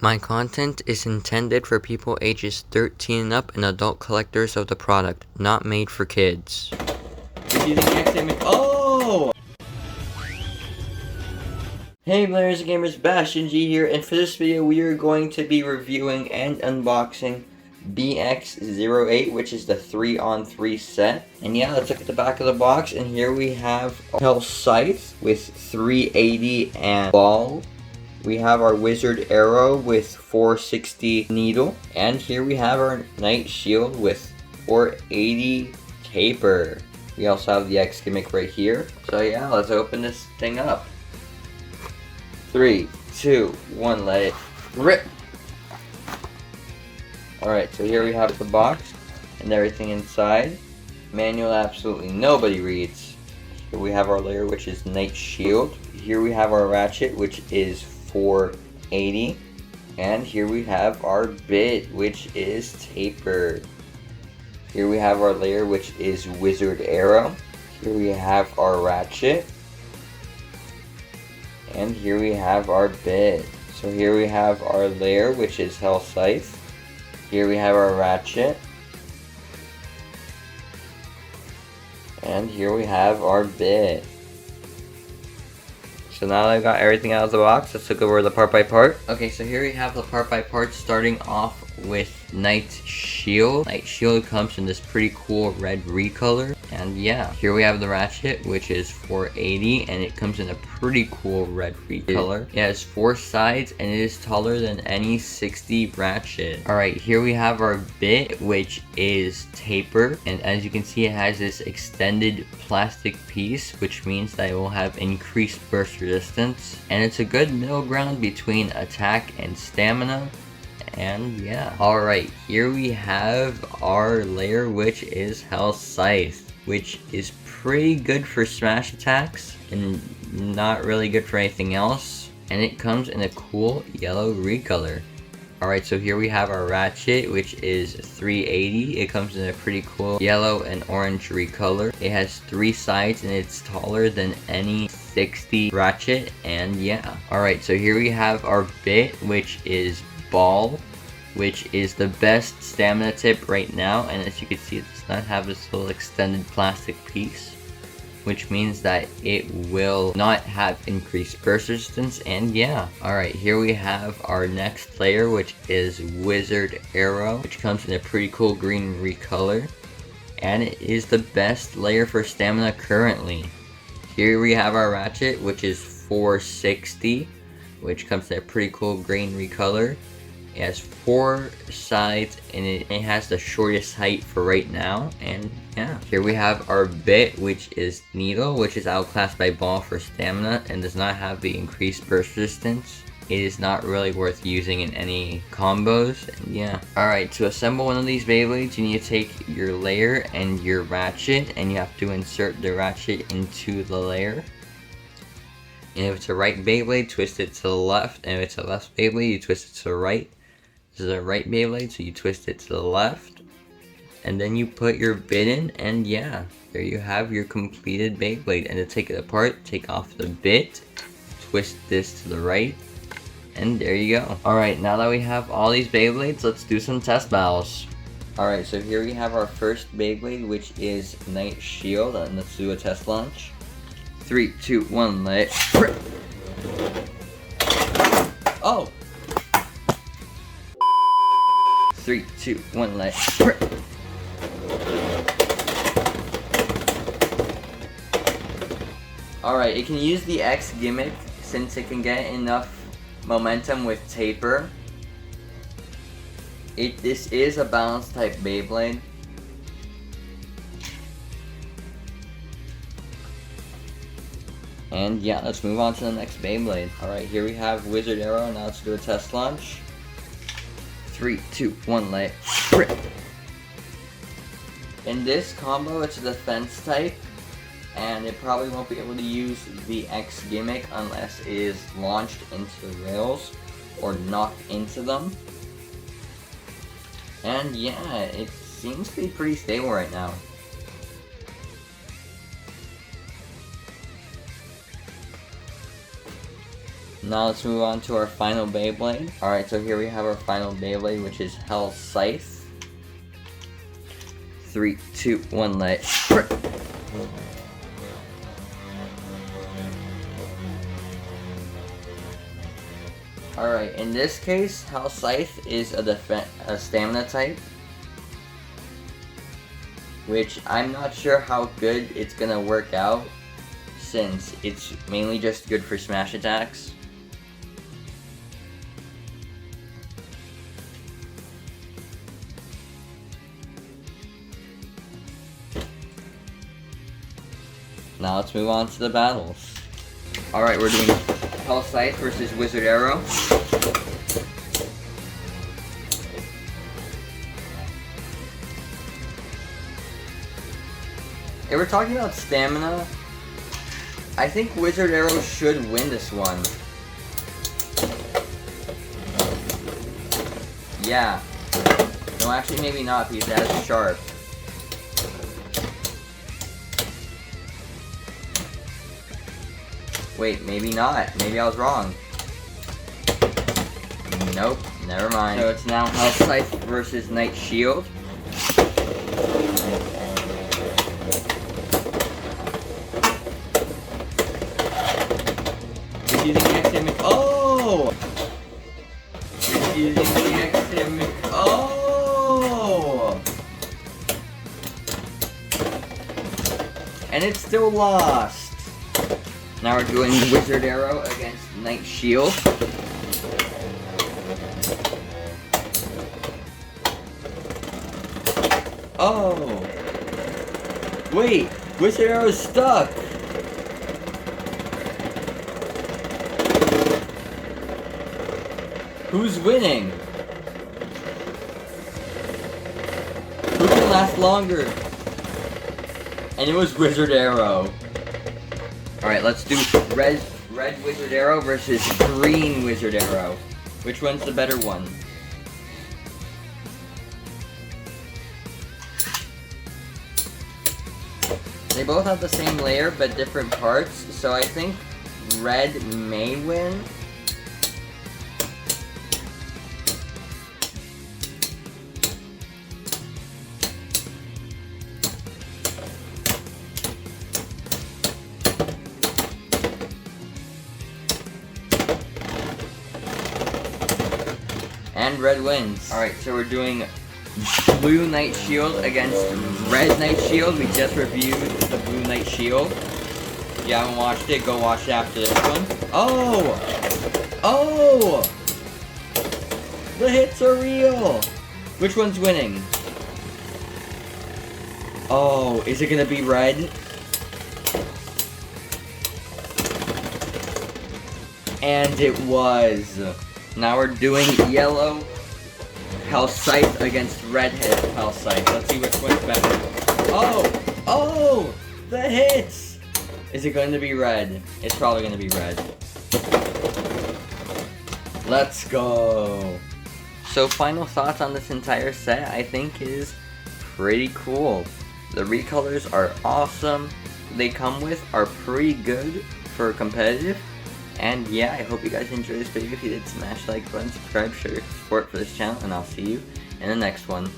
My content is intended for people ages 13 and up and adult collectors of the product, not made for kids. Oh! Hey players and gamers, Bastion G here, and for this video we are going to be reviewing and unboxing BX-08, which is the 3-on-3 set. And yeah, let's look at the back of the box, and here we have HellsScythe with 380 and ball. We have our WizardArrow with 460 needle, and here we have our KnightShield with 480 taper. We also have the X gimmick right here. So yeah, let's open this thing up. 3, 2, 1, let it rip! Alright, so here we have the box and everything inside. Manual absolutely nobody reads. Here we have our layer, which is KnightShield. Here we have our ratchet, which is 480. And here we have our bit, which is tapered. Here we have our layer, which is WizardArrow. Here we have our ratchet. And here we have our bit. So here we have our layer, which is HellsScythe. Here we have our ratchet. And here we have our bit. So now that I've got everything out of the box, let's look over the part by part. Okay, so here we have the part by part, starting off with KnightShield. KnightShield comes in this pretty cool red recolor. And yeah, here we have the ratchet, which is 480, and it comes in a pretty cool red recolor. It has 4 sides, and it is taller than any 60 ratchet. Alright, here we have our bit, which is taper, and as you can see, it has this extended plastic piece, which means that it will have increased burst resistance, and it's a good middle ground between attack and stamina. And yeah, alright, here we have our layer, which is HellsScythe, which is pretty good for smash attacks and not really good for anything else, and it comes in a cool yellow recolor. Alright, so here we have our ratchet, which is 380. It comes in a pretty cool yellow and orange recolor. It has 3 sides, and it's taller than any 60 ratchet. And yeah, alright, so here we have our bit, which is ball, which is the best stamina tip right now, and as you can see, it does not have this little extended plastic piece, which means that it will not have increased burst resistance. And yeah, alright, here we have our next layer, which is WizardArrow, which comes in a pretty cool green recolor, and it is the best layer for stamina currently. Here we have our ratchet, which is 460, which comes in a pretty cool green recolor. It has 4 sides, and it has the shortest height for right now. And yeah, here we have our bit, which is needle, which is outclassed by ball for stamina and does not have the increased burst resistance. It is not really worth using in any combos. And yeah, alright, to assemble one of these Beyblades, you need to take your layer and your ratchet, and you have to insert the ratchet into the layer. And if it's a right Beyblade, twist it to the left, and if it's a left Beyblade, you twist it to the right. This is a right Beyblade, so you twist it to the left, and then you put your bit in, and yeah, there you have your completed Beyblade. And to take it apart, take off the bit, twist this to the right, and there you go. Alright, now that we have all these Beyblades, let's do some test battles. Alright, so here we have our first Beyblade, which is KnightShield, and let's do a test launch. 3, 2, 1, let it rip! Oh! 3, 2, 1, let it rip! Alright, it can use the X gimmick since it can get enough momentum with taper. This is a balance type Beyblade. And yeah, let's move on to the next Beyblade. Alright, here we have WizardArrow. Now let's do a test launch. 3, 2, 1, let it rip! In this combo, it's a defense type, and it probably won't be able to use the X gimmick unless it is launched into the rails or knocked into them. And yeah, it seems to be pretty stable right now. Now let's move on to our final Beyblade. Alright, so here we have our final Beyblade, which is HellsScythe. 3, 2, 1, let's rip. Alright, in this case, HellsScythe is a stamina type, which I'm not sure how good it's gonna work out, since it's mainly just good for smash attacks. Now let's move on to the battles. Alright, we're doing HellsScythe versus WizardArrow. If we're talking about stamina, I think WizardArrow should win this one. Yeah. No, actually maybe not, because that's sharp. Wait, maybe not. Maybe I was wrong. Nope, never mind. So it's now HellsScythe versus KnightShield. He's using the academic. Oh! He's using the academic. Oh! And it's still lost. Now we're doing WizardArrow against KnightShield. Oh! Wait! WizardArrow's stuck! Who's winning? Who can last longer? And it was WizardArrow. Alright, let's do red WizardArrow versus green WizardArrow. Which one's the better one? They both have the same layer, but different parts, so I think red may win. And red wins. Alright, so we're doing blue KnightShield against red KnightShield. We just reviewed the blue KnightShield. If you haven't watched it, go watch it after this one. Oh! Oh! The hits are real! Which one's winning? Oh, is it gonna be red? And it was. Now we're doing yellow HellsScythe against red HellsScythe. Let's see which one's better. Oh! Oh! The hits! Is it going to be red? It's probably going to be red. Let's go! So final thoughts on this entire set, I think is pretty cool. The recolors are awesome. They come with are pretty good for competitive. And yeah, I hope you guys enjoyed this video. If you did, smash the like button, subscribe, share your support for this channel, and I'll see you in the next one.